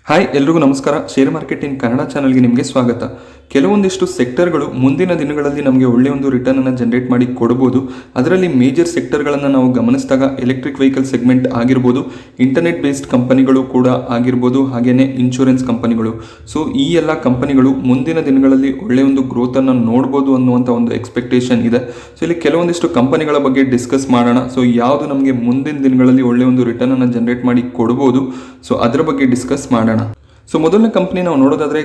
Hi ಎಲ್ರಿಗೂ ನಮಸ್ಕಾರ. Share market in Kannada ಚಾನಲ್ಗೆ ನಿಮಗೆ ಸ್ವಾಗತ. ಕೆಲವೊಂದಿಷ್ಟು ಸೆಕ್ಟರ್ಗಳು ಮುಂದಿನ ದಿನಗಳಲ್ಲಿ ನಮಗೆ ಒಳ್ಳೆಯ ಒಂದು ರಿಟರ್ನ್ ಅನ್ನು ಜನರೇಟ್ ಮಾಡಿ ಕೊಡಬಹುದು. ಅದರಲ್ಲಿ ಮೇಜರ್ ಸೆಕ್ಟರ್ಗಳನ್ನು ನಾವು ಗಮನಿಸಿದಾಗ ಎಲೆಕ್ಟ್ರಿಕ್ ವೆಹಿಕಲ್ ಸೆಗ್ಮೆಂಟ್ ಆಗಿರ್ಬೋದು, ಇಂಟರ್ನೆಟ್ ಬೇಸ್ಡ್ ಕಂಪನಿಗಳು ಕೂಡ ಆಗಿರ್ಬೋದು, ಹಾಗೆಯೇ ಇನ್ಶೂರೆನ್ಸ್ ಕಂಪನಿಗಳು. ಸೊ ಈ ಎಲ್ಲ ಕಂಪನಿಗಳು ಮುಂದಿನ ದಿನಗಳಲ್ಲಿ ಒಳ್ಳೆಯ ಒಂದು ಗ್ರೋತನ್ನು ನೋಡ್ಬೋದು ಅನ್ನುವಂಥ ಒಂದು ಎಕ್ಸ್ಪೆಕ್ಟೇಷನ್ ಇದೆ. ಸೊ ಇಲ್ಲಿ ಕೆಲವೊಂದಿಷ್ಟು ಕಂಪನಿಗಳ ಬಗ್ಗೆ ಡಿಸ್ಕಸ್ ಮಾಡೋಣ. ಸೊ ಯಾವುದು ನಮಗೆ ಮುಂದಿನ ದಿನಗಳಲ್ಲಿ ಒಳ್ಳೆಯ ಒಂದು ರಿಟರ್ನ್ ಅನ್ನು ಜನರೇಟ್ ಮಾಡಿ ಕೊಡ್ಬೋದು, ಸೊ ಅದರ ಬಗ್ಗೆ ಡಿಸ್ಕಸ್ ಮಾಡೋಣ. ಸೊ ಮೊದಲನೇ ಕಂಪನಿ ನಾವು ನೋಡೋದಾದ್ರೆ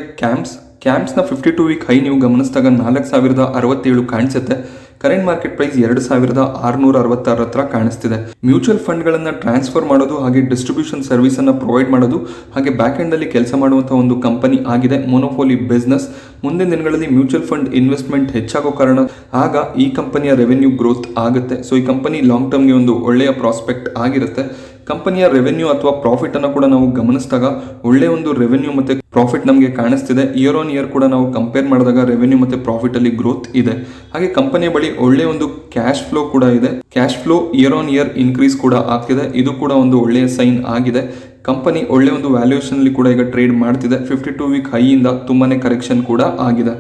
ಕ್ಯಾಂಪ್ಸ್ನ 52 ವೀಕ್ ಹೈ ನೀವು ಗಮನಿಸಿದಾಗ 4067 ಕಾಣಿಸುತ್ತೆ. ಕರೆಂಟ್ ಮಾರ್ಕೆಟ್ ಪ್ರೈಸ್ 2666 ಹತ್ರ ಕಾಣಿಸ್ತಿದೆ. ಮ್ಯೂಚುವಲ್ ಫಂಡ್ಗಳನ್ನು ಟ್ರಾನ್ಸ್ಫರ್ ಮಾಡೋದು, ಹಾಗೆ ಡಿಸ್ಟ್ರಿಬ್ಯೂಷನ್ ಸರ್ವಿಸ್ ಅನ್ನು ಪ್ರೊವೈಡ್ ಮಾಡೋದು, ಹಾಗೆ ಬ್ಯಾಕ್ ಎಂಡ್ ಅಲ್ಲಿ ಕೆಲಸ ಮಾಡುವಂತಹ ಒಂದು ಕಂಪನಿ ಆಗಿದೆ. ಮೊನೋಪೋಲಿ ಬಿಸ್ನೆಸ್. ಮುಂದಿನ ದಿನಗಳಲ್ಲಿ ಮ್ಯೂಚುವಲ್ ಫಂಡ್ ಇನ್ವೆಸ್ಟ್ಮೆಂಟ್ ಹೆಚ್ಚಾಗೋ ಕಾರಣ ಆಗ ಈ ಕಂಪನಿಯ ರೆವೆನ್ಯೂ ಗ್ರೋತ್ ಆಗುತ್ತೆ. ಸೊ ಈ ಕಂಪನಿ ಲಾಂಗ್ ಟರ್ಮ್ಗೆ ಒಂದು ಒಳ್ಳೆಯ ಪ್ರಾಸ್ಪೆಕ್ಟ್ ಆಗಿರುತ್ತೆ. ಕಂಪನಿಯ ರೆವೆನ್ಯೂ ಅಥವಾ ಪ್ರಾಫಿಟ್ ಅನ್ನು ಕೂಡ ನಾವು ಗಮನಿಸಿದಾಗ ಒಳ್ಳೆಯ ಒಂದು ರೆವೆನ್ಯೂ ಮತ್ತೆ ಪ್ರಾಫಿಟ್ ನಮಗೆ ಕಾಣಿಸ್ತಿದೆ. ಇಯರ್ ಆನ್ ಇಯರ್ ಕೂಡ ನಾವು ಕಂಪೇರ್ ಮಾಡಿದಾಗ ರೆವೆನ್ಯೂ ಮತ್ತೆ ಪ್ರಾಫಿಟ್ ಅಲ್ಲಿ ಗ್ರೋತ್ ಇದೆ. ಹಾಗೆ ಕಂಪನಿಯ ಬಳಿ ಒಳ್ಳೆಯ ಒಂದು ಕ್ಯಾಶ್ ಫ್ಲೋ ಕೂಡ ಇದೆ. Cash flow year on year increase ಕೂಡ ಆಗ್ತಿದೆ. ಇದು ಕೂಡ ಒಂದು ಒಳ್ಳೆಯ ಸೈನ್ ಆಗಿದೆ. ಕಂಪನಿ ಒಳ್ಳೆಯ ಒಂದು ವ್ಯಾಲ್ಯೂಯೇಷನ್ ಅಲ್ಲಿ ಕೂಡ ಈಗ ಟ್ರೇಡ್ ಮಾಡ್ತಿದೆ. 52 ವೀಕ್ ಹೈ ಇಂದ ತುಂಬಾನೇ ಕರೆಕ್ಷನ್ ಕೂಡ ಆಗಿದೆ.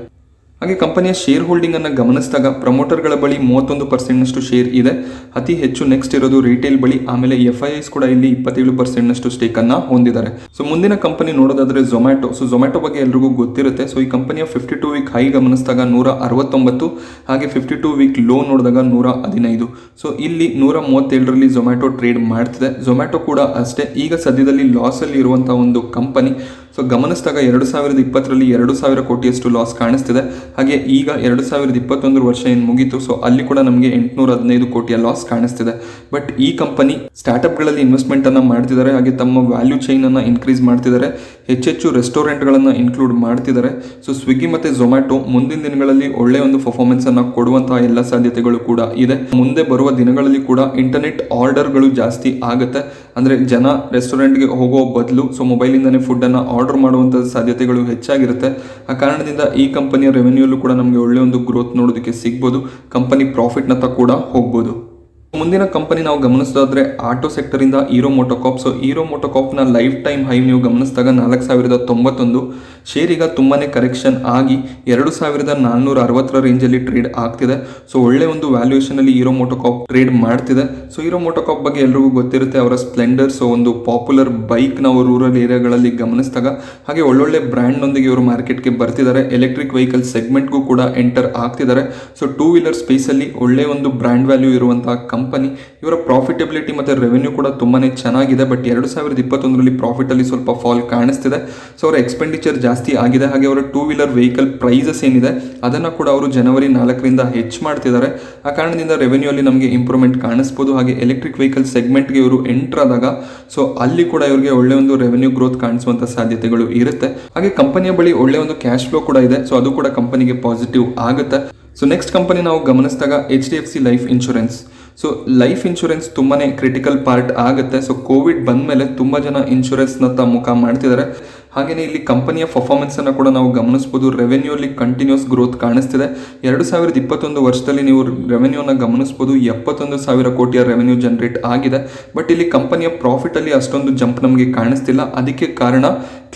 ಹಾಗೆ ಕಂಪನಿಯ ಶೇರ್ ಹೋಲ್ಡಿಂಗ್ ಅನ್ನು ಗಮನಿಸಿದಾಗ ಪ್ರಮೋಟರ್ಗಳ ಬಳಿ 31% ಶೇರ್ ಇದೆ. ಅತಿ ಹೆಚ್ಚು ನೆಕ್ಸ್ಟ್ ಇರೋದು ರಿಟೇಲ್ ಬಳಿ, ಆಮೇಲೆ FIIs ಕೂಡ ಇಲ್ಲಿ 27% ಸ್ಟೇಕ್ ಅನ್ನ ಹೊಂದಿದ್ದಾರೆ. ಸೊ ಮುಂದಿನ ಕಂಪನಿ ನೋಡೋದಾದ್ರೆ ಝೊಮ್ಯಾಟೊ. ಸೊ ಝೊಮ್ಯಾಟೊ ಬಗ್ಗೆ ಎಲ್ರಿಗೂ ಗೊತ್ತಿರುತ್ತೆ. ಸೊ ಈ ಕಂಪನಿಯ 52 ವೀಕ್ ಹೈ ಗಮನಿಸಿದಾಗ 169, ಹಾಗೆ 52 ವೀಕ್ ಲೋ ನೋಡಿದಾಗ 115. ಸೊ ಇಲ್ಲಿ 137ರಲ್ಲಿ ಝೊಮ್ಯಾಟೊ ಟ್ರೇಡ್ ಮಾಡ್ತಿದೆ. ಝೊಮ್ಯಾಟೊ ಕೂಡ ಅಷ್ಟೇ ಈಗ ಸದ್ಯದಲ್ಲಿ ಲಾಸ್ ಅಲ್ಲಿ ಇರುವಂತಹ ಒಂದು ಕಂಪನಿ. ಸೊ ಗಮನಿಸಿದಾಗ 2020ರಲ್ಲಿ 2000 ಕೋಟಿಯಷ್ಟು ಲಾಸ್ ಕಾಣಿಸ್ತಿದೆ. ಹಾಗೆ ಈಗ 2021 ವರ್ಷ ಏನು ಮುಗೀತು, ಸೊ ಅಲ್ಲಿ ಕೂಡ ನಮಗೆ 815 ಕೋಟಿಯ ಲಾಸ್ ಕಾಣಿಸ್ತಿದೆ. ಬಟ್ ಈ ಕಂಪನಿ ಸ್ಟಾರ್ಟ್ಅಪ್ಗಳಲ್ಲಿ ಇನ್ವೆಸ್ಟ್ಮೆಂಟ್ ಅನ್ನ ಮಾಡ್ತಿದ್ದಾರೆ, ಹಾಗೆ ತಮ್ಮ ವ್ಯಾಲ್ಯೂ ಚೈನ್ ಅನ್ನ ಇನ್ಕ್ರೀಸ್ ಮಾಡ್ತಿದ್ದಾರೆ, ಹೆಚ್ಚೆಚ್ಚು ರೆಸ್ಟೋರೆಂಟ್ಗಳನ್ನು ಇನ್ಕ್ಲೂಡ್ ಮಾಡ್ತಿದ್ದಾರೆ. ಸೊ ಸ್ವಿಗ್ಗಿ ಮತ್ತೆ ಝೊಮ್ಯಾಟೊ ಮುಂದಿನ ದಿನಗಳಲ್ಲಿ ಒಳ್ಳೆಯ ಒಂದು ಪರ್ಫಾರ್ಮೆನ್ಸ್ ಅನ್ನ ಕೊಡುವಂತಹ ಎಲ್ಲ ಸಾಧ್ಯತೆಗಳು ಕೂಡ ಇದೆ. ಮುಂದೆ ಬರುವ ದಿನಗಳಲ್ಲಿ ಕೂಡ ಇಂಟರ್ನೆಟ್ ಆರ್ಡರ್ಗಳು ಜಾಸ್ತಿ ಆಗುತ್ತೆ. ಅಂದ್ರೆ ಜನ ರೆಸ್ಟೋರೆಂಟ್ಗೆ ಹೋಗೋ ಬದಲು ಸೊ ಮೊಬೈಲಿಂದನೇ ಫುಡ್ ಅನ್ನ ಆರ್ಡರ್ ಮಾಡುವಂತಹ ಸಾಧ್ಯತೆಗಳು ಹೆಚ್ಚಾಗಿರುತ್ತೆ. ಆ ಕಾರಣದಿಂದ ಈ ಕಂಪನಿಯ ರೆವೆನ್ಯೂಲ್ಲೂ ಕೂಡ ನಮಗೆ ಒಳ್ಳೆಯ ಒಂದು ಗ್ರೋತ್ ನೋಡೋದಕ್ಕೆ ಸಿಗ್ಬೋದು. ಕಂಪನಿ ಪ್ರಾಫಿಟ್ ನತ್ತ ಕೂಡ ಹೋಗ್ಬೋದು. ಮುಂದಿನ ಕಂಪನಿ ನಾವು ಗಮನಿಸೋದಾದ್ರೆ ಆಟೋ ಸೆಕ್ಟರ್ ಇಂದ hero MotoCorp. So hero MotoCorp ನ ಲೈಫ್ ಟೈಮ್ ಹೈ ನೀವು ಗಮನಿಸಿದಾಗ 4091 ಶೇರ್ ಈಗ ತುಂಬಾನೇ ಕರೆಕ್ಷನ್ ಆಗಿ 2460 ರೇಂಜ್ ಅಲ್ಲಿ ಟ್ರೇಡ್ ಆಗ್ತಿದೆ. ಸೊ ಒಳ್ಳೆ ಒಂದು ವ್ಯಾಲ್ಯೂಯೇಷನ್ ಅಲ್ಲಿ ಹೀರೋ ಮೋಟೋಕಾರ್ಪ್ ಟ್ರೇಡ್ ಮಾಡ್ತಿದೆ. ಸೊ ಹೀರೋ ಮೋಟೋಕಾರ್ಪ್ ಬಗ್ಗೆ ಎಲ್ರಿಗೂ ಗೊತ್ತಿರುತ್ತೆ, ಅವರ ಸ್ಪ್ಲೆಂಡರ್ ಸೊ ಒಂದು ಪಾಪ್ಯುಲರ್ ಬೈಕ್ ನಾವು ರೂರಲ್ ಏರಿಯಾಗಳಲ್ಲಿ ಗಮನಿಸಿದಾಗ, ಹಾಗೆ ಒಳ್ಳೊಳ್ಳೆ ಬ್ರ್ಯಾಂಡ್ ನೊಂದಿಗೆ ಇವರು ಮಾರ್ಕೆಟ್ಗೆ ಬರ್ತಿದ್ದಾರೆ. ಎಲೆಕ್ಟ್ರಿಕ್ ವೆಹಿಕಲ್ ಸೆಗ್ಮೆಂಟ್ಗೂ ಕೂಡ ಎಂಟರ್ ಆಗ್ತಿದ್ದಾರೆ. ಸೊ ಟೂ ವೀಲರ್ ಸ್ಪೇಸ್ ಅಲ್ಲಿ ಒಳ್ಳೆ ಒಂದು ಬ್ರ್ಯಾಂಡ್ ವ್ಯಾಲ್ಯೂ ಇರುವಂತಹ ಕಂಪನಿ. ಇವರ ಪ್ರಾಫಿಟಬಿಲಿಟಿ ಮತ್ತೆ ರೆವೆನ್ಯೂ ಕೂಡ ತುಂಬಾನೇ ಚೆನ್ನಾಗಿದೆ. ಬಟ್ 2021ರಲ್ಲಿ ಪ್ರಾಫಿಟ್ ಅಲ್ಲಿ ಸ್ವಲ್ಪ ಫಾಲ್ ಕಾಣಿಸ್ತಿದೆ. ಸೊ ಅವರ ಎಕ್ಸ್ಪೆಂಡಿಚರ್ ಜಾಸ್ತಿ ಆಗಿದೆ. ಹಾಗೆ ಅವರ ಟೂ ವೀಲರ್ ವೆಹಿಕಲ್ ಪ್ರೈಸಸ್ ಏನಿದೆ ಅದನ್ನ ಕೂಡ ಅವರು ಜನವರಿ 4ರಿಂದ ಹೆಚ್ಚು ಮಾಡ್ತಿದ್ದಾರೆ. ಆ ಕಾರಣದಿಂದ ರೆವೆನ್ಯೂ ಅಲ್ಲಿ ನಮಗೆ ಇಂಪ್ರೂವ್ಮೆಂಟ್ ಕಾಣಿಸ್ಬೋದು. ಹಾಗೆ ಎಲೆಕ್ಟ್ರಿಕ್ ವೆಹಿಕಲ್ ಸೆಗ್ಮೆಂಟ್ಗೆ ಇವರು ಎಂಟರ್ ಆದಾಗ ಸೊ ಅಲ್ಲಿ ಕೂಡ ಇವರಿಗೆ ಒಳ್ಳೆ ಒಂದು ರೆವೆನ್ಯೂ ಗ್ರೋತ್ ಕಾಣಿಸುವಂತ ಸಾಧ್ಯತೆಗಳು ಇರುತ್ತೆ. ಹಾಗೆ ಕಂಪನಿಯ ಬಳಿ ಒಳ್ಳೆ ಒಂದು ಕ್ಯಾಶ್ ಫ್ಲೋ ಕೂಡ ಇದೆ. ಸೊ ಅದು ಕೂಡ ಕಂಪನಿಗೆ ಪಾಸಿಟಿವ್ ಆಗುತ್ತೆ. ಸೊ ನೆಕ್ಸ್ಟ್ ಕಂಪನಿ ನಾವು ಗಮನಿಸಿದಾಗ HDFC life insurance. So life insurance ತುಂಬಾನೇ ಕ್ರಿಟಿಕಲ್ ಪಾರ್ಟ್ ಆಗುತ್ತೆ. ಸೊ ಕೋವಿಡ್ ಬಂದ ಮೇಲೆ ತುಂಬಾ ಜನ ಇನ್ಶೂರೆನ್ಸ್ ನತ್ತ ಮುಖ ಮಾಡ್ತಿದ್ದಾರೆ. ಹಾಗೆಯೇ ಇಲ್ಲಿ ಕಂಪನಿಯ ಪರ್ಫಾರ್ಮೆನ್ಸ್ ಅನ್ನು ಕೂಡ ನಾವು ಗಮನಿಸಬಹುದು. ರೆವೆನ್ಯೂ ಅಲ್ಲಿ ಕಂಟಿನ್ಯೂಸ್ ಗ್ರೋತ್ ಕಾಣಿಸ್ತಿದೆ. 2021 ವರ್ಷದಲ್ಲಿ ನೀವು ರೆವೆನ್ಯೂನ ಗಮನಿಸಬಹುದು, 71,000 ಕೋಟಿಯ ರೆವೆನ್ಯೂ ಜನರೇಟ್ ಆಗಿದೆ. ಬಟ್ ಇಲ್ಲಿ ಕಂಪನಿಯ ಪ್ರಾಫಿಟ್ ಅಲ್ಲಿ ಅಷ್ಟೊಂದು ಜಂಪ್ ನಮಗೆ ಕಾಣಿಸ್ತಿಲ್ಲ. ಅದಕ್ಕೆ ಕಾರಣ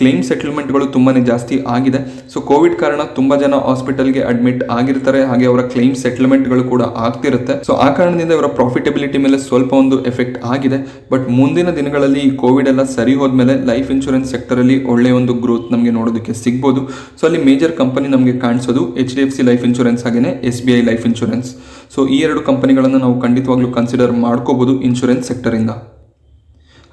ಕ್ಲೈಮ್ ಸೆಟಲ್ಮೆಂಟ್ಗಳು ತುಂಬಾನೇ ಜಾಸ್ತಿ ಆಗಿದೆ. ಸೊ ಕೋವಿಡ್ ಕಾರಣ ತುಂಬಾ ಜನ ಹಾಸ್ಪಿಟಲ್ಗೆ ಅಡ್ಮಿಟ್ ಆಗಿರ್ತಾರೆ, ಹಾಗೆ ಅವರ ಕ್ಲೈಮ್ ಸೆಟಲ್ಮೆಂಟ್ಗಳು ಕೂಡ ಆಗ್ತಿರುತ್ತೆ. ಸೊ ಆ ಕಾರಣದಿಂದ ಇವರ ಪ್ರಾಫಿಟಬಿಲಿಟಿ ಮೇಲೆ ಸ್ವಲ್ಪ ಒಂದು ಎಫೆಕ್ಟ್ ಆಗಿದೆ. ಬಟ್ ಮುಂದಿನ ದಿನಗಳಲ್ಲಿ ಈ ಕೋವಿಡ್ ಎಲ್ಲ ಸರಿ ಹೋದ್ಮೇಲೆ ಲೈಫ್ ಇನ್ಶೂರೆನ್ಸ್ ಸೆಕ್ಟರ್ ಅಲ್ಲಿ ಒಳ್ಳೆಯ ಒಂದು ಗ್ರೋತ್ ನಮಗೆ ನೋಡೋದಕ್ಕೆ ಸಿಗ್ಬೋದು. ಸೊ ಅಲ್ಲಿ ಮೇಜರ್ ಕಂಪನಿ ನಮಗೆ ಕಾಣಿಸೋದು HDFC ಲೈಫ್ ಇನ್ಶೂರೆನ್ಸ್ ಹಾಗೇನೆ SBI ಲೈಫ್ ಇನ್ಶೂರೆನ್ಸ್. ಸೊ ಈ ಎರಡು ಕಂಪನಿಗಳನ್ನು ನಾವು ಖಂಡಿತವಾಗ್ಲೂ ಕನ್ಸಿಡರ್ ಮಾಡ್ಕೋಬಹುದು ಇನ್ಶೂರೆನ್ಸ್ ಸೆಕ್ಟರ್ ಇಂದ.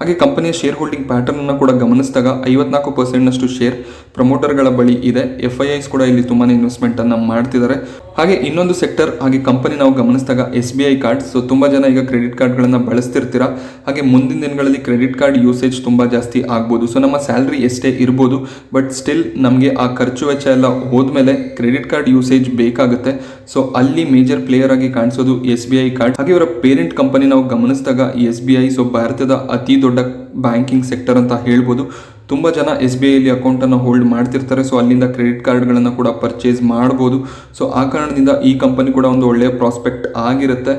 ಹಾಗೆ ಕಂಪನಿಯ ಶೇರ್ ಹೋಲ್ಡಿಂಗ್ ಪ್ಯಾಟರ್ನ್ ಅನ್ನು ಕೂಡ ಗಮನಿಸಿದಾಗ 54% ಶೇರ್ ಪ್ರಮೋಟರ್ಗಳ ಬಳಿ ಇದೆ. FIIs ಕೂಡ ಇಲ್ಲಿ ತುಂಬಾನೇ ಇನ್ವೆಸ್ಟ್ಮೆಂಟ್ ಅನ್ನ ಮಾಡ್ತಿದ್ದಾರೆ. ಹಾಗೆ ಇನ್ನೊಂದು ಸೆಕ್ಟರ್ ಹಾಗೆ ಕಂಪನಿ ನಾವು ಗಮನಿಸಿದಾಗ SBI ಕಾರ್ಡ್. ಸೊ ತುಂಬಾ ಜನ ಈಗ ಕ್ರೆಡಿಟ್ ಕಾರ್ಡ್ಗಳನ್ನ ಬಳಸ್ತಿರ್ತೀರಾ. ಹಾಗೆ ಮುಂದಿನ ದಿನಗಳಲ್ಲಿ ಕ್ರೆಡಿಟ್ ಕಾರ್ಡ್ ಯೂಸೇಜ್ ತುಂಬಾ ಜಾಸ್ತಿ ಆಗ್ಬೋದು. ಸೊ ನಮ್ಮ ಸ್ಯಾಲ್ರಿ ಎಷ್ಟೇ ಇರ್ಬೋದು, ಬಟ್ ಸ್ಟಿಲ್ ನಮಗೆ ಆ ಖರ್ಚು ವೆಚ್ಚ ಎಲ್ಲ ಹೋದ್ಮೇಲೆ ಕ್ರೆಡಿಟ್ ಕಾರ್ಡ್ ಯೂಸೇಜ್ ಬೇಕಾಗುತ್ತೆ. ಸೊ ಅಲ್ಲಿ ಮೇಜರ್ ಪ್ಲೇಯರ್ ಆಗಿ ಕಾಣಿಸೋದು SBI ಕಾರ್ಡ್. ಹಾಗೆ ಇವರ ಪೇರೆಂಟ್ ಕಂಪನಿ ನಾವು ಗಮನಿಸಿದಾಗ SBI. ಸೊ ಭಾರತದ ಅತಿ ದೊಡ್ಡ ಬ್ಯಾಂಕಿಂಗ್ ಸೆಕ್ಟರ್ ಅಂತ ಹೇಳ್ಬೋದು. ತುಂಬ ಜನ SBI ಅಲ್ಲಿ ಅಕೌಂಟನ್ನು ಹೋಲ್ಡ್ ಮಾಡ್ತಿರ್ತಾರೆ. ಸೊ ಅಲ್ಲಿಂದ ಕ್ರೆಡಿಟ್ ಕಾರ್ಡ್ಗಳನ್ನು ಕೂಡ ಪರ್ಚೇಸ್ ಮಾಡ್ಬೋದು. ಸೊ ಆ ಕಾರಣದಿಂದ ಈ ಕಂಪನಿ ಕೂಡ ಒಂದು ಒಳ್ಳೆಯ ಪ್ರಾಸ್ಪೆಕ್ಟ್ ಆಗಿರುತ್ತೆ.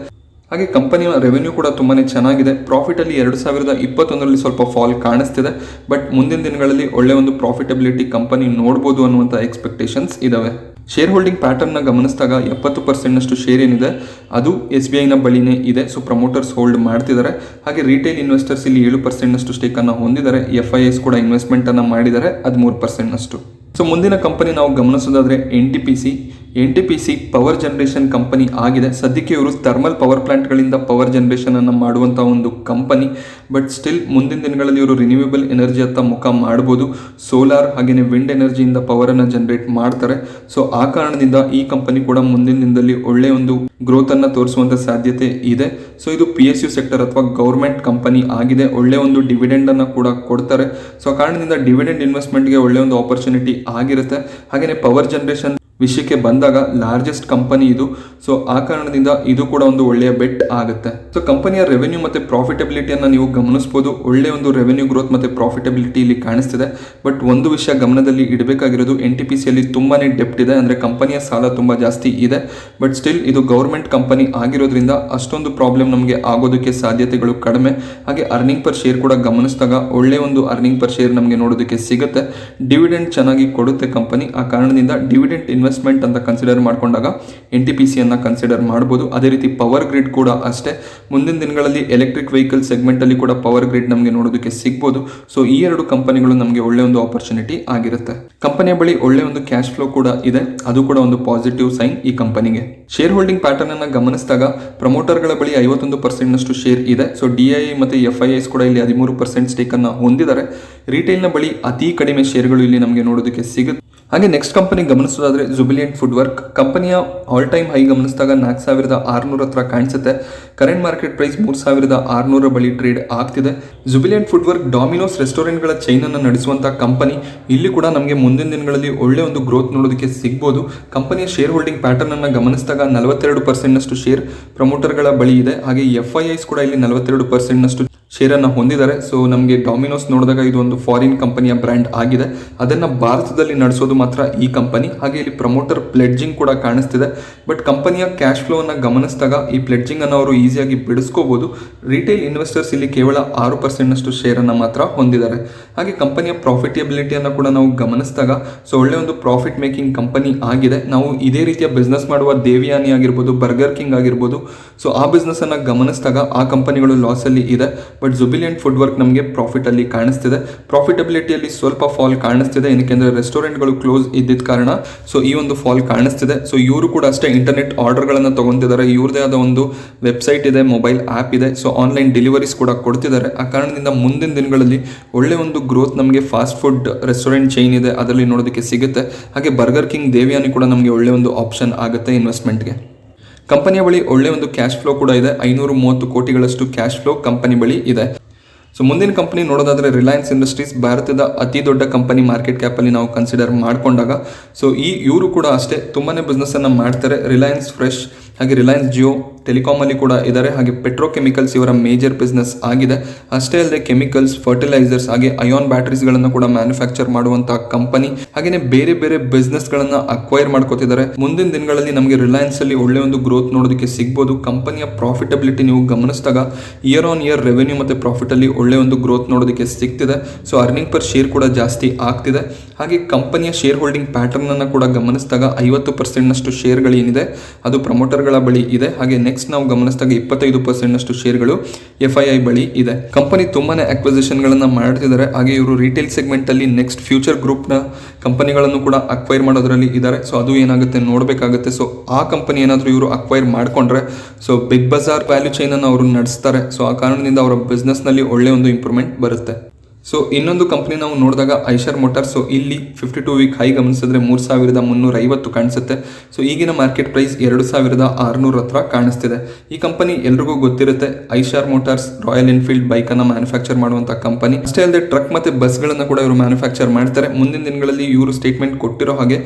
ಹಾಗೆ ಕಂಪನಿಯ ರೆವೆನ್ಯೂ ಕೂಡ ತುಂಬಾ ಚೆನ್ನಾಗಿದೆ. ಪ್ರಾಫಿಟಲ್ಲಿ 2021ರಲ್ಲಿ ಸ್ವಲ್ಪ ಫಾಲ್ ಕಾಣಿಸ್ತಿದೆ, ಬಟ್ ಮುಂದಿನ ದಿನಗಳಲ್ಲಿ ಒಳ್ಳೆ ಒಂದು ಪ್ರಾಫಿಟಬಿಲಿಟಿ ಕಂಪನಿ ನೋಡ್ಬೋದು ಅನ್ನುವಂಥ ಎಕ್ಸ್ಪೆಕ್ಟೇಷನ್ಸ್ ಇದಾವೆ. ಶೇರ್ ಹೋಲ್ಡಿಂಗ್ ಪ್ಯಾಟರ್ನ್ನ ಗಮನಿಸಿದಾಗ 70%ನಷ್ಟು ಶೇರ್ ಏನಿದೆ ಅದು SBIನ ಬಳಿನೇ ಇದೆ. ಸೊ ಪ್ರಮೋಟರ್ಸ್ ಹೋಲ್ಡ್ ಮಾಡ್ತಿದ್ದಾರೆ. ಹಾಗೆ ರಿಟೇಲ್ ಇನ್ವೆಸ್ಟರ್ಸ್ ಇಲ್ಲಿ 7%ನಷ್ಟು ಸ್ಟೇಕನ್ನು ಹೊಂದಿದ್ದಾರೆ. FIIs ಕೂಡ ಇನ್ವೆಸ್ಟ್ಮೆಂಟನ್ನು ಮಾಡಿದ್ದಾರೆ 13%ನಷ್ಟು. ಸೊ ಮುಂದಿನ ಕಂಪನಿ ನಾವು ಗಮನಿಸೋದಾದರೆ NTPC ಪವರ್ ಜನರೇಷನ್ ಕಂಪನಿ ಆಗಿದೆ. ಸದ್ಯಕ್ಕೆ ಇವರು ಥರ್ಮಲ್ ಪವರ್ ಪ್ಲಾಂಟ್ಗಳಿಂದ ಪವರ್ ಜನರೇಷನನ್ನು ಮಾಡುವಂಥ ಒಂದು ಕಂಪನಿ. ಬಟ್ ಸ್ಟಿಲ್ ಮುಂದಿನ ದಿನಗಳಲ್ಲಿ ಇವರು ರಿನ್ಯೂವೇಬಲ್ ಎನರ್ಜಿ ಹತ್ತ ಮುಖ ಮಾಡ್ಬೋದು. ಸೋಲಾರ್ ಹಾಗೆಯೇ ವಿಂಡ್ ಎನರ್ಜಿಯಿಂದ ಪವರನ್ನು ಜನರೇಟ್ ಮಾಡ್ತಾರೆ. ಸೊ ಆ ಕಾರಣದಿಂದ ಈ ಕಂಪನಿ ಕೂಡ ಮುಂದಿನ ದಿನದಲ್ಲಿ ಒಳ್ಳೆಯ ಒಂದು ಗ್ರೋತನ್ನು ತೋರಿಸುವಂಥ ಸಾಧ್ಯತೆ ಇದೆ. ಸೊ ಇದು PSU ಸೆಕ್ಟರ್ ಅಥವಾ ಗೌರ್ಮೆಂಟ್ ಕಂಪನಿ ಆಗಿದೆ. ಒಳ್ಳೆಯ ಒಂದು ಡಿವಿಡೆಂಡನ್ನು ಕೂಡ ಕೊಡ್ತಾರೆ. ಸೊ ಆ ಕಾರಣದಿಂದ ಡಿವಿಡೆಂಡ್ ಇನ್ವೆಸ್ಟ್ಮೆಂಟ್ಗೆ ಒಳ್ಳೆಯ ಒಂದು ಆಪರ್ಚುನಿಟಿ ಆಗಿರುತ್ತೆ. ಹಾಗೆಯೇ ಪವರ್ ಜನರೇಷನ್ ವಿಷಯಕ್ಕೆ ಬಂದಾಗ ಲಾರ್ಜೆಸ್ಟ್ ಕಂಪನಿ ಇದು. ಸೊ ಆ ಕಾರಣದಿಂದ ಇದು ಕೂಡ ಒಂದು ಒಳ್ಳೆಯ ಬೆಟ್ ಆಗುತ್ತೆ. ಸೊ ಕಂಪನಿಯ ರೆವೆನ್ಯೂ ಮತ್ತು ಪ್ರಾಫಿಟಬಿಲಿಟಿಯನ್ನು ನೀವು ಗಮನಿಸಬಹುದು. ಒಳ್ಳೆಯ ಒಂದು ರೆವೆನ್ಯೂ ಗ್ರೋತ್ ಮತ್ತು ಪ್ರಾಫಿಟಬಿಲಿಟಿ ಇಲ್ಲಿ ಕಾಣಿಸ್ತಿದೆ. ಬಟ್ ಒಂದು ವಿಷಯ ಗಮನದಲ್ಲಿ ಇಡಬೇಕಾಗಿರೋದು, NTPCಯಲ್ಲಿ ತುಂಬಾ ಡೆಪ್ಟ್ ಇದೆ, ಅಂದರೆ ಕಂಪನಿಯ ಸಾಲ ತುಂಬ ಜಾಸ್ತಿ ಇದೆ. ಬಟ್ ಸ್ಟಿಲ್ ಇದು ಗೌರ್ಮೆಂಟ್ ಕಂಪನಿ ಆಗಿರೋದ್ರಿಂದ ಅಷ್ಟೊಂದು ಪ್ರಾಬ್ಲಮ್ ನಮಗೆ ಆಗೋದಕ್ಕೆ ಸಾಧ್ಯತೆಗಳು ಕಡಿಮೆ. ಹಾಗೆ ಅರ್ನಿಂಗ್ ಪರ್ ಶೇರ್ ಕೂಡ ಗಮನಿಸಿದಾಗ ಒಳ್ಳೆಯ ಒಂದು ಅರ್ನಿಂಗ್ ಪರ್ ಶೇರ್ ನಮಗೆ ನೋಡೋದಕ್ಕೆ ಸಿಗುತ್ತೆ. ಡಿವಿಡೆಂಡ್ ಚೆನ್ನಾಗಿ ಕೊಡುತ್ತೆ ಕಂಪನಿ. ಆ ಕಾರಣದಿಂದ ಡಿವಿಡೆಂಡ್ ಇನ್ವೆಸ್ಟ್ಮೆಂಟ್ ಅಂತ ಕನ್ಸಿಡರ್ ಮಾಡಿಕೊಂಡಾಗ NTPCಯನ್ನು ಕನ್ಸಿಡರ್ ಮಾಡ್ಬೋದು. ಅದೇ ರೀತಿ ಪವರ್ ಗ್ರಿಡ್ ಕೂಡ ಅಷ್ಟೇ. ಮುಂದಿನ ದಿನಗಳಲ್ಲಿ ಎಲೆಕ್ಟ್ರಿಕ್ ವೆಹಿಕಲ್ ಸೆಗ್ಮೆಂಟಲ್ಲಿ ಕೂಡ ಪವರ್ ಗ್ರಿಡ್ ನಮಗೆ ನೋಡೋದಕ್ಕೆ ಸಿಗ್ಬೋದು. ಸೊ ಈ ಎರಡು ಕಂಪನಿಗಳು ನಮಗೆ ಒಳ್ಳೆಯ ಒಂದು ಆಪರ್ಚುನಿಟಿ ಆಗಿರುತ್ತೆ. ಕಂಪನಿಯ ಬಳಿ ಒಳ್ಳೆಯ ಒಂದು ಕ್ಯಾಶ್ ಫ್ಲೋ ಕೂಡ ಇದೆ. ಅದು ಕೂಡ ಒಂದು ಪಾಸಿಟಿವ್ ಸೈನ್ ಈ ಕಂಪನಿಗೆ. ಶೇರ್ ಹೋಲ್ಡಿಂಗ್ ಪ್ಯಾಟರ್ನ್ ಅನ್ನು ಗಮನಿಸಿದಾಗ ಪ್ರಮೋಟರ್ಗಳ ಬಳಿ 51%ನಷ್ಟು ಶೇರ್ ಇದೆ. ಸೊ DII ಮತ್ತು FIIs ಕೂಡ ಇಲ್ಲಿ 13% ಸ್ಟೇಕನ್ನು ಹೊಂದಿದ್ದಾರೆ. ರಿಟೇಲ್ನ ಬಳಿ ಅತಿ ಕಡಿಮೆ ಶೇರ್ಗಳು ಇಲ್ಲಿ ನಮಗೆ ನೋಡೋದಕ್ಕೆ ಸಿಗುತ್ತೆ. ಹಾಗೆ ನೆಕ್ಸ್ಟ್ ಕಂಪನಿ ಗಮನಿಸೋದಾದ್ರೆ ಜುಬಿಲಿಯಂಟ್ ಫುಡ್ ವರ್ಕ್ ಕಂಪನಿಯ ಆಲ್ ಟೈಮ್ ಹೈ ಗಮನಿಸಿದಾಗ 4600 ಹತ್ರ ಕಾಣಿಸುತ್ತೆ. ಕರೆಂಟ್ ಮಾರ್ಕೆಟ್ ಪ್ರೈಸ್ 3600 ಬಳಿ ಟ್ರೇಡ್ ಆಗ್ತಿದೆ. ಜುಬಿಲಿಯಂಟ್ ಫುಡ್ ವರ್ಕ್ ಡಾಮಿನೋಸ್ ರೆಸ್ಟೋರೆಂಟ್ಗಳ ಚೈನ್ ಅನ್ನು ನಡೆಸುವಂತಹ ಕಂಪನಿ. ಇಲ್ಲಿ ಕೂಡ ನಮಗೆ ಮುಂದಿನ ದಿನಗಳಲ್ಲಿ ಒಳ್ಳೆ ಒಂದು ಗ್ರೋತ್ ನೋಡೋದಕ್ಕೆ ಸಿಗ್ಬೋದು. ಕಂಪನಿಯ ಶೇರ್ ಹೋಲ್ಡಿಂಗ್ ಪ್ಯಾಟರ್ನ್ ಅನ್ನು ಗಮನಿಸಿದಾಗ 42%ನಷ್ಟು ಶೇರ್ ಪ್ರಮೋಟರ್ಗಳ ಬಳಿ ಇದೆ. ಹಾಗೆ FIIs ಕೂಡ ಇಲ್ಲಿ 42%ನಷ್ಟು ಶೇರನ್ನು ಹೊಂದಿದ್ದಾರೆ. ಸೊ ನಮಗೆ ಡಾಮಿನೋಸ್ ನೋಡಿದಾಗ ಇದು ಒಂದು ಫಾರಿನ್ ಕಂಪನಿಯ ಬ್ರ್ಯಾಂಡ್ ಆಗಿದೆ. ಅದನ್ನು ಭಾರತದಲ್ಲಿ ನಡೆಸೋದು ಮಾತ್ರ ಈ ಕಂಪನಿ. ಹಾಗೆ ಇಲ್ಲಿ ಪ್ರಮೋಟರ್ ಪ್ಲೆಡ್ಜಿಂಗ್ ಕೂಡ ಕಾಣಿಸ್ತಿದೆ. ಬಟ್ ಕಂಪನಿಯ ಕ್ಯಾಶ್ ಫ್ಲೋ ಅನ್ನು ಗಮನಿಸಿದಾಗ ಈ ಪ್ಲೆಡ್ಜಿಂಗ್ ಅನ್ನು ಅವರು ಈಸಿಯಾಗಿ ಬಿಡಿಸ್ಕೋಬಹುದು. ರಿಟೇಲ್ ಇನ್ವೆಸ್ಟರ್ಸ್ ಇಲ್ಲಿ ಕೇವಲ 6%ನಷ್ಟು ಶೇರನ್ನು ಮಾತ್ರ ಹೊಂದಿದ್ದಾರೆ. ಹಾಗೆ ಕಂಪನಿಯ ಪ್ರಾಫಿಟಬಿಲಿಟಿಯನ್ನು ಕೂಡ ನಾವು ಗಮನಿಸಿದಾಗ ಸೊ ಒಳ್ಳೆ ಒಂದು ಪ್ರಾಫಿಟ್ ಮೇಕಿಂಗ್ ಕಂಪನಿ ಆಗಿದೆ. ನಾವು ಇದೇ ರೀತಿಯ ಬಿಸ್ನೆಸ್ ಮಾಡುವ ದೇವಿಯಾನಿ ಆಗಿರ್ಬೋದು, ಬರ್ಗರ್ ಕಿಂಗ್ ಆಗಿರ್ಬೋದು, ಸೊ ಆ ಬಿಸ್ನೆಸ್ ಅನ್ನು ಗಮನಿಸಿದಾಗ ಆ ಕಂಪನಿಗಳು ಲಾಸ್ ಅಲ್ಲಿ ಇದೆ. ಬಟ್ ಜುಬಿಲಿಯಂಟ್ ಫುಡ್ ವರ್ಕ್ ನಮಗೆ ಪ್ರಾಫಿಟ್ ಅಲ್ಲಿ ಕಾಣಿಸ್ತಿದೆ. ಪ್ರಾಫಿಟಬಿಲಿಟಿಯಲ್ಲಿ ಸ್ವಲ್ಪ ಫಾಲ್ ಕಾಣಿಸ್ತಿದೆ. ಏನಕ್ಕೆಂದ್ರೆ ರೆಸ್ಟೋರೆಂಟ್ಗಳು ಕ್ಲೋಸ್ ಇದ್ದಿದ್ದ ಕಾರಣ ಸೊ ಈ ಒಂದು ಫಾಲ್ ಕಾಣಿಸ್ತಿದೆ. ಸೊ ಇವರು ಕೂಡ ಅಷ್ಟೇ ಇಂಟರ್ನೆಟ್ ಆರ್ಡರ್ಗಳನ್ನು ತಗೊಂತಿದ್ದಾರೆ. ಇವ್ರದೇ ಆದ ಒಂದು ವೆಬ್ಸೈಟ್ ಇದೆ, ಮೊಬೈಲ್ ಆ್ಯಪ್ ಇದೆ. ಸೊ ಆನ್ಲೈನ್ ಡೆಲಿವರೀಸ್ ಕೂಡ ಕೊಡ್ತಿದ್ದಾರೆ. ಆ ಕಾರಣದಿಂದ ಮುಂದಿನ ದಿನಗಳಲ್ಲಿ ಒಳ್ಳೆ ಒಂದು ಗ್ರೋತ್ ನಮಗೆ ಫಾಸ್ಟ್ ಫುಡ್ ರೆಸ್ಟೋರೆಂಟ್ ಚೈನ್ ಇದೆ ಅದರಲ್ಲಿ ನೋಡೋದಕ್ಕೆ ಸಿಗುತ್ತೆ. ಹಾಗೆ ಬರ್ಗರ್ ಕಿಂಗ್ ದೇವಿಯಾನಿ ಕೂಡ ನಮಗೆ ಒಳ್ಳೆ ಒಂದು ಆಪ್ಷನ್ ಆಗುತ್ತೆ ಇನ್ವೆಸ್ಟ್ಮೆಂಟ್ಗೆ. ಕಂಪನಿಯ ಬಳಿ ಒಳ್ಳೆ ಒಂದು ಕ್ಯಾಶ್ ಫ್ಲೋ ಕೂಡ ಇದೆ. 530 ಕೋಟಿಗಳಷ್ಟು ಕ್ಯಾಶ್ ಫ್ಲೋ ಕಂಪನಿ ಬಳಿ ಇದೆ. ಸೊ ಮುಂದಿನ ಕಂಪನಿ ನೋಡೋದಾದರೆ ರಿಲಯನ್ಸ್ ಇಂಡಸ್ಟ್ರೀಸ್, ಭಾರತದ ಅತಿ ದೊಡ್ಡ ಕಂಪನಿ ಮಾರ್ಕೆಟ್ ಕ್ಯಾಪಲ್ಲಿ ನಾವು ಕನ್ಸಿಡರ್ ಮಾಡಿಕೊಂಡಾಗ ಸೊ ಇವರು ಕೂಡ ಅಷ್ಟೇ ತುಂಬಾ ಬಿಸ್ನೆಸ್ಸನ್ನು ಮಾಡ್ತಾರೆ. ರಿಲಯನ್ಸ್ ಫ್ರೆಶ್ ಹಾಗೆ ರಿಲಯನ್ಸ್ ಜಿಯೋ ಟೆಲಿಕಾಮಲ್ಲಿ ಕೂಡ ಇದ್ದಾರೆ. ಹಾಗೆ ಪೆಟ್ರೋಕೆಮಿಕಲ್ಸ್ ಇವರ ಮೇಜರ್ ಬಿಸ್ನೆಸ್ ಆಗಿದೆ. ಅಷ್ಟೇ ಅಲ್ಲದೆ ಕೆಮಿಕಲ್ಸ್, ಫರ್ಟಿಲೈಸರ್ಸ್ ಹಾಗೆ ಅಯಾನ್ ಬ್ಯಾಟರೀಸ್ಗಳನ್ನು ಕೂಡ ಮ್ಯಾನುಫ್ಯಾಕ್ಚರ್ ಮಾಡುವಂತಹ ಕಂಪನಿ. ಹಾಗೆಯೇ ಬೇರೆ ಬೇರೆ ಬಿಸ್ನೆಸ್ಗಳನ್ನು ಅಕ್ವೈರ್ ಮಾಡ್ಕೋತಿದ್ದಾರೆ. ಮುಂದಿನ ದಿನಗಳಲ್ಲಿ ನಮಗೆ ರಿಲಯನ್ಸ್ ಅಲ್ಲಿ ಒಳ್ಳೆ ಒಂದು ಗ್ರೋತ್ ನೋಡೋದಕ್ಕೆ ಸಿಗ್ಬೋದು. ಕಂಪನಿಯ ಪ್ರಾಫಿಟಬಿಲಿಟಿ ನೀವು ಗಮನಿಸಿದಾಗ ಇಯರ್ ಆನ್ ಇಯರ್ ರೆವೆನ್ಯೂ ಮತ್ತು ಪ್ರಾಫಿಟ್ ಅಲ್ಲಿ ಒಳ್ಳೆ ಒಂದು ಗ್ರೋತ್ ನೋಡೋದಕ್ಕೆ ಸಿಗ್ತಿದೆ. ಸೊ ಅರ್ನಿಂಗ್ ಪರ್ ಶೇರ್ ಕೂಡ ಜಾಸ್ತಿ ಆಗ್ತಿದೆ. ಹಾಗೆ ಕಂಪನಿಯ ಶೇರ್ ಹೋಲ್ಡಿಂಗ್ ಪ್ಯಾಟರ್ನ್ ಅನ್ನು ಕೂಡ ಗಮನಿಸಿದಾಗ 50%ನಷ್ಟು ಶೇರ್ಗಳೇನಿದೆ ಅದು ಪ್ರಮೋಟರ್ಗಳ ಬಳಿ ಇದೆ. ಹಾಗೆ ನೆಕ್ಸ್ಟ್ ನಾವು ಗಮನಿಸಿದಾಗ 25%ನಷ್ಟು ಶೇರ್ಗಳು FII ಬಳಿ ಇದೆ. ಕಂಪನಿ ತುಂಬಾನೇ ಅಕ್ವಿಸಿಷನ್ಗಳನ್ನು ಮಾಡ್ತಿದ್ದಾರೆ. ಹಾಗೆ ಇವರು ರಿಟೇಲ್ ಸೆಗ್ಮೆಂಟ್ ಅಲ್ಲಿ ನೆಕ್ಸ್ಟ್ ಫ್ಯೂಚರ್ ಗ್ರೂಪ್ನ ಕಂಪನಿಗಳನ್ನು ಕೂಡ ಅಕ್ವೈರ್ ಮಾಡೋದ್ರಲ್ಲಿ ಇದ್ದಾರೆ. ಸೊ ಅದು ಏನಾಗುತ್ತೆ ನೋಡಬೇಕಾಗುತ್ತೆ. ಸೊ ಆ ಕಂಪನಿ ಏನಾದರೂ ಇವರು ಅಕ್ವೈರ್ ಮಾಡ್ಕೊಂಡ್ರೆ so Big Bazaar value chain ಅನ್ನು ಅವರು ನಡೆಸ್ತಾರೆ. ಸೊ ಆ ಕಾರಣದಿಂದ ಅವರ ಬಿಸ್ನೆಸ್ ನಲ್ಲಿ ಒಳ್ಳೆ ಒಂದು ಇಂಪ್ರೂವ್ಮೆಂಟ್ ಬರುತ್ತೆ. ಸೊ ಇನ್ನೊಂದು ಕಂಪನಿ ನಾವು ನೋಡಿದಾಗ ಐಷರ್ ಮೋಟಾರ್ಸ್. ಸೊ ಇಲ್ಲಿ 52 ವೀಕ್ ಹೈ ಗಮನಿಸಿದ್ರೆ 3350 ಕಾಣಿಸುತ್ತೆ. ಸೊ ಈಗಿನ ಮಾರ್ಕೆಟ್ ಪ್ರೈಸ್ 2600 ಹತ್ರ ಕಾಣಿಸ್ತಿದೆ. ಈ ಕಂಪನಿ ಎಲ್ರಿಗೂ ಗೊತ್ತಿರುತ್ತೆ. Eicher motors royal Enfield bike ಅನ್ನ ಮ್ಯಾನುಫ್ಯಾಕ್ಚರ್ ಮಾಡುವಂತಹ ಕಂಪನಿ. ಅಷ್ಟೇ ಅಲ್ಲದೆ ಟ್ರಕ್ ಮತ್ತೆ ಬಸ್ಗಳನ್ನು ಕೂಡ ಇವರು ಮ್ಯಾನುಫ್ಯಾಕ್ಚರ್ ಮಾಡ್ತಾರೆ. ಮುಂದಿನ ದಿನಗಳಲ್ಲಿ ಇವರು ಸ್ಟೇಟ್ಮೆಂಟ್ ಕೊಟ್ಟಿರೋ ಹಾಗೆ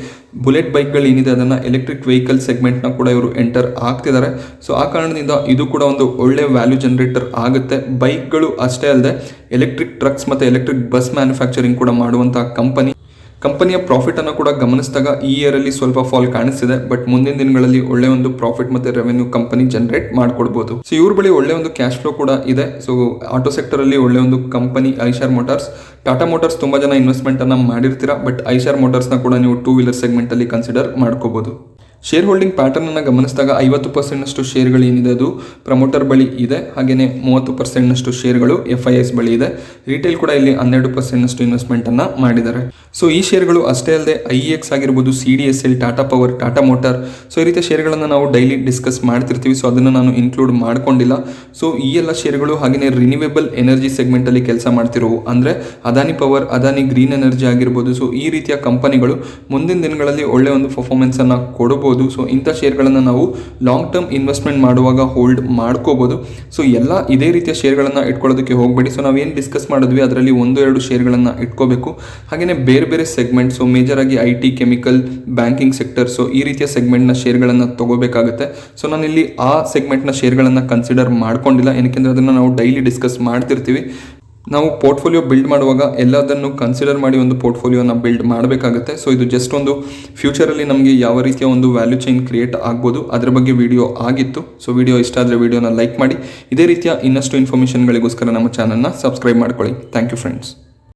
ಬುಲೆಟ್ ಬೈಕ್ಗಳು ಏನಿದೆ ಅದನ್ನ ಎಲೆಕ್ಟ್ರಿಕ್ ವೆಹಿಕಲ್ ಸೆಗ್ಮೆಂಟ್ನ ಕೂಡ ಇವರು ಎಂಟರ್ ಆಗ್ತಿದ್ದಾರೆ. ಸೊ ಆ ಕಾರಣದಿಂದ ಇದು ಕೂಡ ಒಂದು ಒಳ್ಳೆ ವ್ಯಾಲ್ಯೂ ಜನರೇಟರ್ ಆಗುತ್ತೆ. ಬೈಕ್ಗಳು ಅಷ್ಟೇ ಅಲ್ಲದೆ ಎಲೆಕ್ಟ್ರಿಕ್ ಟ್ರಕ್ಸ್ ಮತ್ತು ಎಲೆಕ್ಟ್ರಿಕ್ ಬಸ್ ಮ್ಯಾನುಫ್ಯಾಕ್ಚರಿಂಗ್ ಕೂಡ ಮಾಡುವಂತಹ ಕಂಪನಿ. ಕಂಪನಿಯ ಪ್ರಾಫಿಟನ್ನು ಕೂಡ ಗಮನಿಸಿದಾಗ ಈ ಇಯರಲ್ಲಿ ಸ್ವಲ್ಪ ಫಾಲ್ ಕಾಣಿಸ್ತಿದೆ, ಬಟ್ ಮುಂದಿನ ದಿನಗಳಲ್ಲಿ ಒಳ್ಳೆ ಒಂದು ಪ್ರಾಫಿಟ್ ಮತ್ತು ರೆವೆನ್ಯೂ ಕಂಪನಿ ಜನರೇಟ್ ಮಾಡಿಕೊಡ್ಬೋದು. ಸೊ ಇವ್ರ ಬಳಿ ಒಳ್ಳೆ ಒಂದು ಕ್ಯಾಶ್ ಫ್ಲೋ ಕೂಡ ಇದೆ. ಸೊ ಆಟೋ ಸೆಕ್ಟರಲ್ಲಿ ಒಳ್ಳೆ ಒಂದು company Eicher motors. Tata motors ತುಂಬ ಜನ ಇನ್ವೆಸ್ಟ್ಮೆಂಟನ್ನು ಮಾಡಿರ್ತೀರಾ, ಬಟ್ ಐಶರ್ ಮೋಟಾರ್ಸ್ನ ಕೂಡ ನೀವು 2 ವೀಲರ್ ಸೆಗ್ಮೆಂಟಲ್ಲಿ ಕನ್ಸಿಡರ್ ಮಾಡ್ಕೋಬೋದು. ಶೇರ್ ಹೋಲ್ಡಿಂಗ್ ಪ್ಯಾಟರ್ನನ್ನು ಗಮನಿಸಿದಾಗ 50%ನಷ್ಟು ಶೇರ್ಗಳು ಏನಿದೆ ಅದು ಪ್ರಮೋಟರ್ ಬಳಿ ಇದೆ, ಹಾಗೆಯೇ 30%ನಷ್ಟು ಶೇರ್ಗಳು FIIs ಬಳಿ ಇದೆ. ರಿಟೇಲ್ ಕೂಡ ಇಲ್ಲಿ 12%ನಷ್ಟು ಇನ್ವೆಸ್ಟ್ಮೆಂಟನ್ನು ಮಾಡಿದ್ದಾರೆ. ಸೊ ಈ ಶೇರ್ಗಳು ಅಷ್ಟೇ ಅಲ್ಲದೆ IEX ಆಗಿರ್ಬೋದು, CDSL, Tata power, Tata motor, so ಈ ರೀತಿಯ ಶೇರ್ಗಳನ್ನು ನಾವು ಡೈಲಿ ಡಿಸ್ಕಸ್ ಮಾಡ್ತಿರ್ತೀವಿ. ಸೊ ಅದನ್ನು ನಾನು ಇನ್ಕ್ಲೂಡ್ ಮಾಡ್ಕೊಂಡಿಲ್ಲ. ಸೊ ಈ ಎಲ್ಲ ಶೇರ್ಗಳು ಹಾಗೆಯೇ ರಿನ್ಯೂವೇಬಲ್ ಎನರ್ಜಿ ಸೆಗ್ಮೆಂಟಲ್ಲಿ ಕೆಲಸ ಮಾಡ್ತಿರೋವು, ಅಂದರೆ Adani power, Adani green energy ಆಗಿರ್ಬೋದು. ಸೊ ಈ ರೀತಿಯ ಕಂಪನಿಗಳು ಮುಂದಿನ ದಿನಗಳಲ್ಲಿ ಒಳ್ಳೆಯ ಒಂದು ಪರ್ಫಾರ್ಮೆನ್ಸನ್ನು ಕೊಡಬಹುದು. ಸೊ ಇಂಥ ಶೇರ್ಗಳನ್ನು ನಾವು ಲಾಂಗ್ ಟರ್ಮ್ ಇನ್ವೆಸ್ಟ್ಮೆಂಟ್ ಮಾಡುವಾಗ ಹೋಲ್ಡ್ ಮಾಡ್ಕೋಬಹುದು. ಸೊ ಎಲ್ಲ ಇದೇ ರೀತಿಯ ಶೇರ್ಗಳನ್ನು ಇಟ್ಕೊಳ್ಳೋದಕ್ಕೆ ಹೋಗಬೇಡಿ. ಸೊ ನಾವೇನು ಡಿಸ್ಕಸ್ ಮಾಡಿದ್ವಿ ಅದರಲ್ಲಿ 1-2 ಶೇರ್ಗಳನ್ನು ಇಟ್ಕೋಬೇಕು. ಹಾಗೆಯೇ ಬೇರೆ ಬೇರೆ ಸೆಗ್ಮೆಂಟ್, ಸೊ ಮೇಜರ್ ಆಗಿ IT, chemical, banking sector, so ಈ ರೀತಿಯ ಸೆಗ್ಮೆಂಟ್ನ ಶೇರ್ಗಳನ್ನು ತಗೋಬೇಕಾಗುತ್ತೆ. ಸೊ ನಾನಿಲ್ಲಿ ಆ ಸೆಗ್ಮೆಂಟ್ನ ಶೇರ್ಗಳನ್ನು ಕನ್ಸಿಡರ್ ಮಾಡ್ಕೊಂಡಿಲ್ಲ, ಏನಕ್ಕೆಂದರೆ ಅದನ್ನು ನಾವು ಡೈಲಿ ಡಿಸ್ಕಸ್ ಮಾಡ್ತಿರ್ತೀವಿ. ನಾವು ಪೋರ್ಟ್ಫೋಲಿಯೋ ಬಿಲ್ಡ್ ಮಾಡುವಾಗ ಎಲ್ಲದನ್ನು ಕನ್ಸಿಡರ್ ಮಾಡಿ ಒಂದು ಪೋರ್ಟ್ಫೋಲಿಯೋನ ಬಿಲ್ಡ್ ಮಾಡಬೇಕಾಗುತ್ತೆ. ಸೊ ಇದು ಜಸ್ಟ್ ಒಂದು ಫ್ಯೂಚರಲ್ಲಿ ನಮಗೆ ಯಾವ ರೀತಿಯ ಒಂದು ವ್ಯಾಲ್ಯೂ ಚೈನ್ ಕ್ರಿಯೇಟ್ ಆಗ್ಬೋದು ಅದರ ಬಗ್ಗೆ ವಿಡಿಯೋ ಆಗಿತ್ತು. ಸೊ ವಿಡಿಯೋ ಇಷ್ಟ ಆದರೆ ವಿಡಿಯೋನ ಲೈಕ್ ಮಾಡಿ. ಇದೇ ರೀತಿಯ ಇನ್ನಷ್ಟು ಇನ್ಫಾರ್ಮೇಷನ್ಗಳಿಗೋಸ್ಕರ ನಮ್ಮ ಚಾನಲ್ನ ಸಬ್ಸ್ಕ್ರೈಬ್ ಮಾಡ್ಕೊಳ್ಳಿ. Thank you friends.